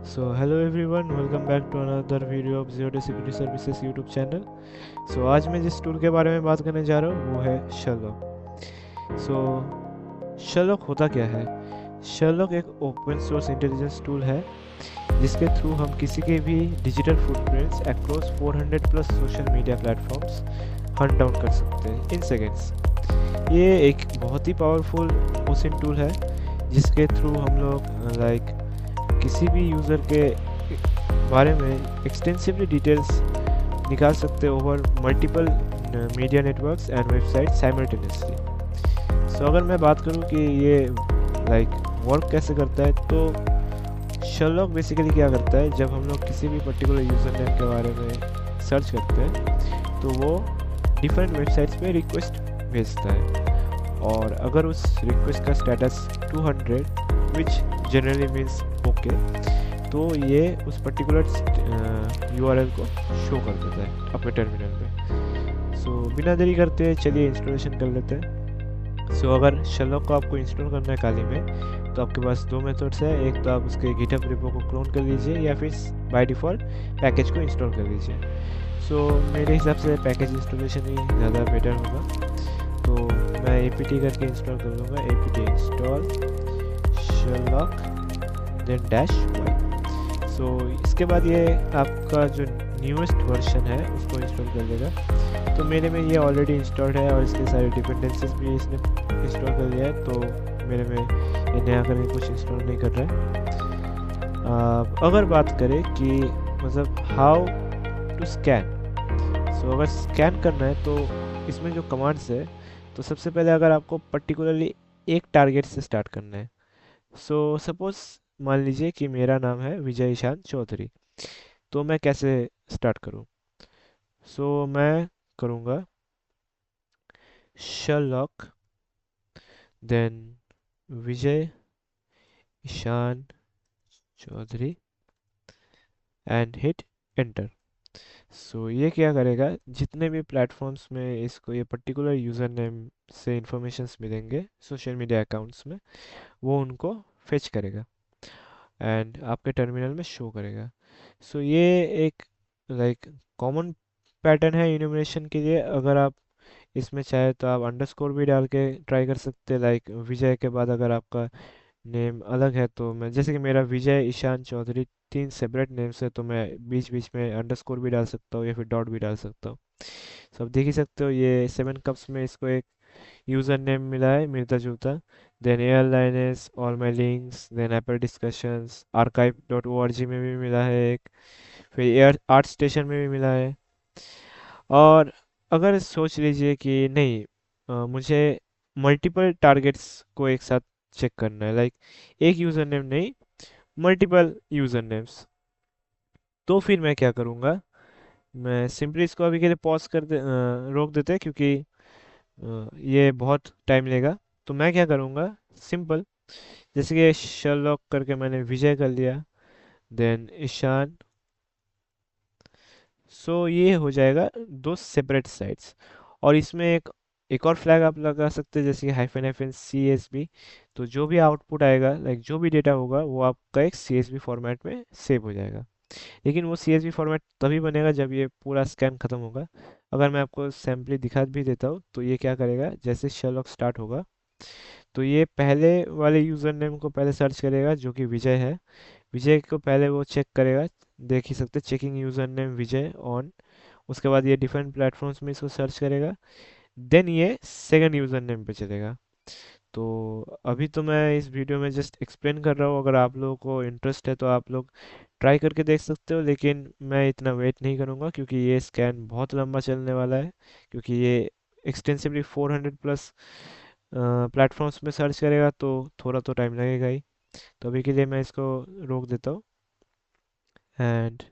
So hello everyone, welcome back to another video of Zero Day Security Services YouTube channel. आज मैं जिस tool के बारे में बात करने जा रहा हूँ वो है शर्लॉक। सो शर्लॉक होता क्या है? शर्लॉक एक ओपन सोर्स इंटेलिजेंस टूल है जिसके थ्रू हम किसी के भी digital footprints across 400 plus social media platforms Hunt down कर सकते हैं इन सेकेंड्स। ये एक बहुत ही पावरफुल ओसिन टूल है जिसके थ्रू हम लोग किसी भी यूज़र के बारे में एक्सटेंसिवली डिटेल्स निकाल सकते हैं over multiple media networks and website simultaneously. अगर मैं बात करूं कि ये वर्क कैसे करता है, तो शर्लॉक बेसिकली क्या करता है, जब हम लोग किसी भी पर्टिकुलर यूज़र नेम के बारे में सर्च करते हैं तो वो डिफरेंट वेबसाइट्स पे रिक्वेस्ट भेजता है, और अगर उस रिक्वेस्ट का status 200 which generally means okay, तो ये उस पर्टिकुलर यूआरएल को शो कर देता है अपने टर्मिनल में। बिना देरी करते चलिए इंस्टॉलेशन कर लेते हैं। अगर शर्लॉक को आपको इंस्टॉल करना है काली में, तो आपके पास दो मेथड्स है। एक तो आप उसके गिटहब रिपो को क्लोन कर लीजिए या फिर बाय डिफ़ॉल्ट पैकेज को इंस्टॉल कर लीजिए। मेरे हिसाब से पैकेज इंस्टॉलेशन ही ज़्यादा बेटर होगा, तो मैं apt करके इंस्टॉल कर लूँगा। apt install Sherlock then -y। इसके बाद ये आपका जो न्यूएस्ट वर्जन है उसको इंस्टॉल कर लेगा। तो मेरे में ये ऑलरेडी इंस्टॉल्ड है और इसके सारे डिपेंडेंसीज भी इसने इंस्टॉल कर लिया है, तो मेरे में ये नया करके कुछ इंस्टॉल नहीं कर रहा है। अगर बात करें कि मतलब हाउ टू स्कैन, अगर स्कैन करना है तो इसमें जो कमांड्स है, तो सबसे पहले अगर आपको पर्टिकुलरली एक टारगेट से स्टार्ट करना है, सपोज मान लीजिए कि मेरा नाम है विजय ईशान चौधरी, तो मैं कैसे स्टार्ट करूं? मैं करूंगा Sherlock then Vijay Ishan Chaudhary and hit enter. ये क्या करेगा, जितने भी प्लेटफॉर्म्स में इसको ये पर्टिकुलर यूज़र नेम से इंफॉर्मेशंस मिलेंगे सोशल मीडिया अकाउंट्स में, वो उनको फेच करेगा एंड आपके टर्मिनल में शो करेगा। ये एक कॉमन पैटर्न है इन्यूमरेशन के लिए। अगर आप इसमें चाहे तो आप अंडरस्कोर भी डाल के ट्राई कर सकते हैं। विजय के बाद अगर आपका नेम अलग है, तो मैं जैसे कि मेरा विजय ईशान चौधरी 3 सेपरेट नेम्स है, तो मैं बीच बीच में अंडरस्कोर भी डाल सकता हूँ या फिर डॉट भी डाल सकता हूँ। आप देख ही सकते हो ये 7 कप्स में इसको एक यूज़र नेम मिला है मिलता जुलता। Then airlines, all my links, then Apple discussions, archive.org में भी मिला है एक, फिर एयर आर्ट स्टेशन में भी मिला है। और अगर सोच लीजिए कि नहीं, मुझे मल्टीपल टारगेट्स को एक साथ चेक करना है, एक यूज़र नेम नहीं, मल्टीपल यूज़र नेम्स, तो फिर मैं क्या करूँगा, मैं सिंपली इसको अभी के लिए पॉज रोक देते हैं, क्योंकि ये बहुत टाइम लेगा। तो मैं क्या करूँगा, सिंपल, जैसे कि शर्लॉक करके मैंने विजय कर लिया, देन ईशान। ये हो जाएगा दो सेपरेट साइट्स। और इसमें एक और फ्लैग आप लगा सकते हैं, जैसे कि -CSV। तो जो भी आउटपुट आएगा, जो भी डेटा होगा, वो आपका एक CSV फॉर्मेट में सेव हो जाएगा। लेकिन वो CSV फॉर्मेट तभी बनेगा जब ये पूरा स्कैन खत्म होगा। अगर मैं आपको सैम्पली दिखा भी देता हूँ, तो ये क्या करेगा, जैसे शर्लॉक स्टार्ट होगा, तो ये पहले वाले यूज़र नेम को पहले सर्च करेगा जो कि विजय है। विजय को पहले वो चेक करेगा, देख ही सकते, checking user name Vijay on. उसके बाद ये डिफरेंट प्लेटफॉर्म्स में इसको सर्च करेगा, देन ये सेकंड यूज़र नेम पे चलेगा। तो अभी तो मैं इस वीडियो में जस्ट एक्सप्लेन कर रहा हूँ। अगर आप लोगों को इंटरेस्ट है तो आप लोग ट्राई करके देख सकते हो, लेकिन मैं इतना वेट नहीं करूँगा क्योंकि ये स्कैन बहुत लंबा चलने वाला है, क्योंकि ये एक्सटेंसिवली 400 प्लस प्लेटफॉर्म्स में सर्च करेगा, तो थोड़ा तो टाइम लगेगा ही। तो अभी के लिए मैं इसको रोक देता हूँ एंड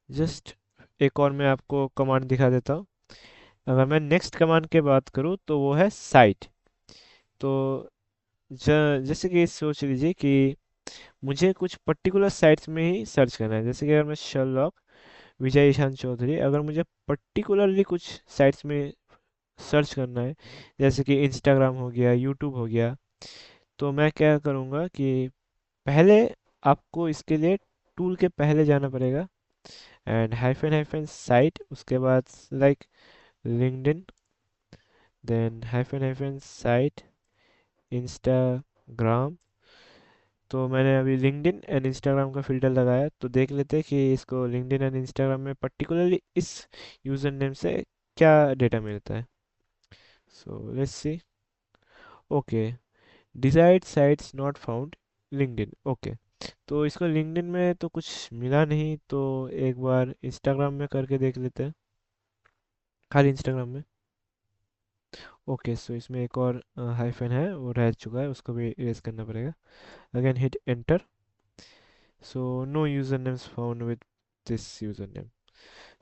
जस्ट एक और मैं आपको कमांड दिखा देता हूँ। अगर मैं नेक्स्ट कमांड की बात करूँ तो वो है साइट। तो जैसे कि सोच लीजिए कि मुझे कुछ पर्टिकुलर साइट्स में ही सर्च करना है, जैसे कि अगर मैं शर्लॉक विजय ईशान चौधरी, अगर मुझे पर्टिकुलरली कुछ साइट्स में सर्च करना है, जैसे कि इंस्टाग्राम हो गया, यूट्यूब हो गया, तो मैं क्या करूँगा कि पहले आपको इसके लिए टूल के पहले जाना पड़ेगा एंड हाइफन हाइफन साइट, उसके बाद like LinkedIn, then hyphen hyphen site Instagram. तो मैंने अभी लिंक्डइन एंड इंस्टाग्राम का फ़िल्टर लगाया, तो देख लेते हैं कि इसको लिंक्डइन एंड इंस्टाग्राम में पर्टिकुलरली इस यूज़र नेम से क्या डेटा मिलता है। So let's see. Okay, desired sites not found LinkedIn. Okay, तो इसको लिंक्डइन में तो कुछ मिला नहीं, तो एक बार इंस्टाग्राम में करके देख लेते हैं, खाली इंस्टाग्राम में। ओके, सो इसमें एक और हाइफन है, वो रह चुका है, उसको भी इरेज करना पड़ेगा। Again hit enter. So no user names found with this user name.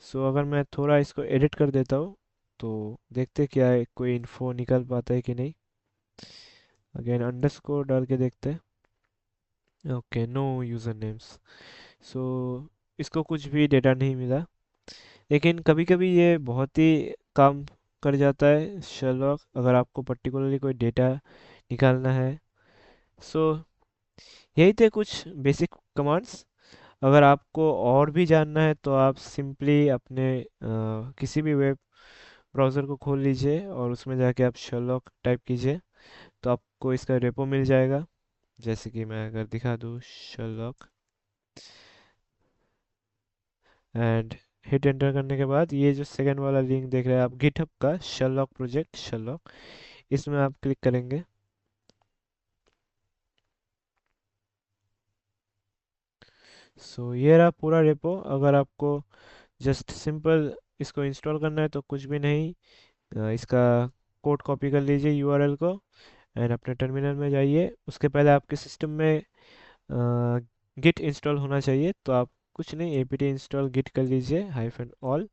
So अगर मैं थोड़ा इसको एडिट कर देता हूँ तो देखते क्या है, कोई इन्फो निकल पाता है कि नहीं। अगेन अंडरस्कोर डाल के देखते हैं। Okay, no user names. So इसको कुछ भी डेटा नहीं मिला, लेकिन कभी कभी ये बहुत ही काम कर जाता है शर्लॉक, अगर आपको पर्टिकुलरली कोई डेटा निकालना है। सो यही थे कुछ बेसिक कमांड्स। अगर आपको और भी जानना है तो आप सिंपली अपने किसी भी वेब ब्राउज़र को खोल लीजिए और उसमें जाके आप शर्लॉक टाइप कीजिए, तो आपको इसका रेपो मिल जाएगा। जैसे कि मैं अगर दिखा दूँ शर्लॉक एंड हिट एंटर करने के बाद ये जो सेकंड वाला लिंक देख रहे हैं आप, गिटहब का शर्लॉक प्रोजेक्ट शर्लॉक, इसमें आप क्लिक करेंगे। सो ये रहा पूरा रेपो। अगर आपको जस्ट सिंपल इसको इंस्टॉल करना है तो कुछ भी नहीं, इसका कोड कॉपी कर लीजिए यूआरएल को एंड अपने टर्मिनल में जाइए। उसके पहले आपके सिस्टम में गिट इंस्टॉल होना चाहिए, तो आप कुछ नहीं एपीट इंस्टॉल गिट कर लीजिए hyphen all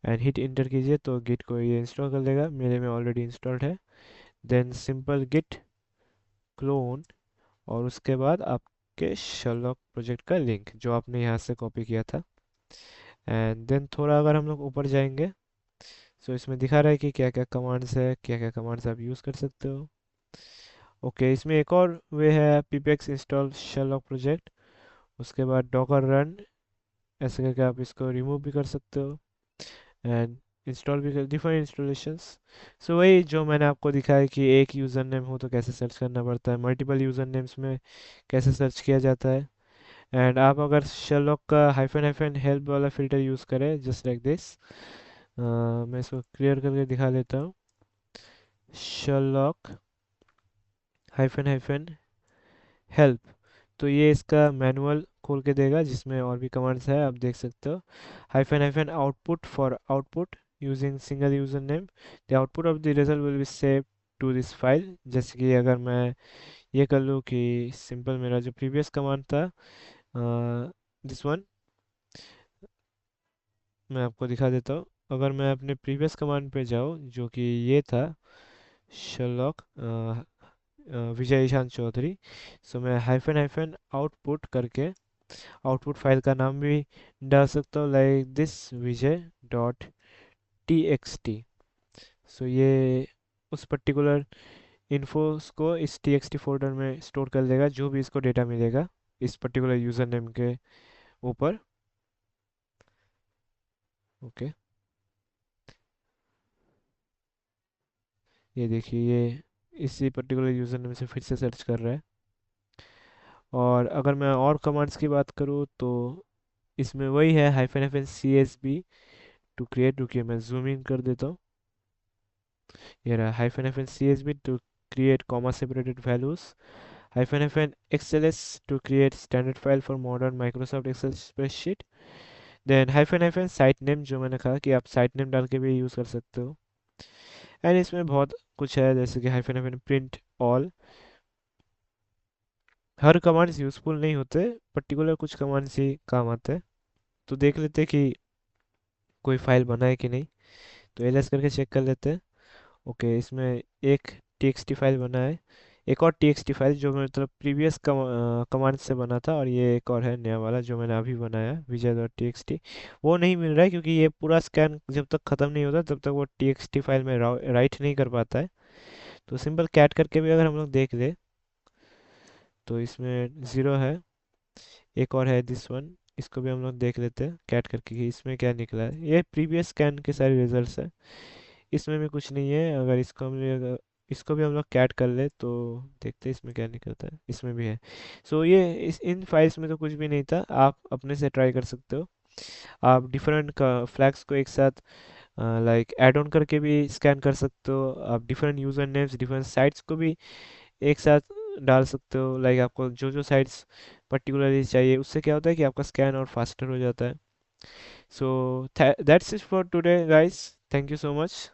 and hit inter कीजिए, तो गिट को ये इंस्टॉल कर लेगा। मेरे में ऑलरेडी इंस्टॉल्ड है। देन सिंपल गिट क्लोन और उसके बाद आपके शर्लॉक प्रोजेक्ट का लिंक जो आपने यहाँ से कॉपी किया था। एंड देन थोड़ा अगर हम लोग ऊपर जाएंगे, सो इसमें दिखा रहा है कि क्या क्या कमांड्स है, क्या क्या कमांड्स आप यूज़ कर सकते हो। ओके, इसमें एक और वे है ppex इंस्टॉल शर्लॉक प्रोजेक्ट, उसके बाद डॉकर रन, ऐसे करके आप इसको रिमूव भी कर सकते हो एंड इंस्टॉल भी कर डिफरेंट इंस्टॉलेशंस। सो वही जो मैंने आपको दिखाया कि एक यूज़र नेम हो तो कैसे सर्च करना पड़ता है, मल्टीपल यूज़र नेम्स में कैसे सर्च किया जाता है। एंड आप अगर शर्लॉक का हाइफन हाइफन हेल्प वाला फ़िल्टर यूज़ करें जस्ट लाइक दिस, मैं इसको क्लियर करके दिखा देता हूँ। शर्लॉक हाइफन हाइफन हेल्प, तो ये इसका मैनुअल खोल के देगा जिसमें और भी कमांड्स है, आप देख सकते हो। Hyphen hyphen output for output using single user name, the output of the result will be save to this file. जैसे कि अगर मैं ये कर लूँ कि सिंपल मेरा जो प्रीवियस कमांड था, दिस वन, मैं आपको दिखा देता हूँ। अगर मैं अपने प्रीवियस कमांड पे जाऊँ जो कि ये था शर्लॉक विजय ईशान चौधरी, सो मैं हाइफन हाइफन आउटपुट करके आउटपुट फाइल का नाम भी डाल सकता हूँ like this Vijay dot T X T. So ये उस पर्टिकुलर इन्फोस को इस टी एक्स टी फोल्डर में स्टोर कर देगा, जो भी इसको डेटा मिलेगा इस पर्टिकुलर यूज़र नेम के ऊपर। ओके, ये देखिए ये इसी पर्टिकुलर यूज़र नेम से फिर से सर्च कर रहा है। और अगर मैं और कमांड्स की बात करूँ तो इसमें वही है hyphen hyphen C S B to create, रुकिए मैं जूम इन कर देता हूँ। ये रहा hyphen hyphen C S B to create comma separated values, hyphen hyphen xls to create standard file for modern Microsoft Excel spreadsheet, then hyphen hyphen site name जो मैंने कहा कि आप site name डाल के भी यूज़ कर सकते हो। एंड इसमें बहुत कुछ है जैसे कि हाइफन हाइफन प्रिंट ऑल। हर कमांड्स यूज़फुल नहीं होते, पर्टिकुलर कुछ कमांड्स ही काम आते हैं। तो देख लेते हैं कि कोई फाइल बना है कि नहीं, तो एलएस करके चेक कर लेते हैं। ओके, इसमें एक टीएक्सटी फाइल बना है, एक और टीएक्सटी फाइल जो मतलब प्रीवियस कमांड से बना था, और ये एक और है नया वाला जो मैंने अभी बनाया विजय डॉट टीएक्सटी। वो नहीं मिल रहा है क्योंकि ये पूरा स्कैन जब तक ख़त्म नहीं होता तब तक वो टीएक्सटी फाइल में राइट नहीं कर पाता है। तो सिंपल कैट करके भी अगर हम लोग देख ले तो इसमें ज़ीरो है। एक और है दिस वन, इसको भी हम लोग देख लेते हैं कैट करके कि इसमें क्या निकला है। ये प्रीवियस स्कैन के सारे रिजल्ट्स हैं, इसमें भी कुछ नहीं है। अगर इसको भी हम लोग कैट कर ले तो देखते हैं इसमें क्या निकलता है। इसमें भी है। सो ये इन फाइल्स में तो कुछ भी नहीं था, आप अपने से ट्राई कर सकते हो। आप डिफरेंट का फ्लैग्स को एक साथ लाइक ऐड ऑन करके भी स्कैन कर सकते हो। आप different user names different sites को भी एक साथ डाल सकते हो। लाइक आपको जो जो साइट्स पर्टिकुलरली चाहिए, उससे क्या होता है कि आपका स्कैन और फास्टर हो जाता है। So that's it for today guys, thank you so much.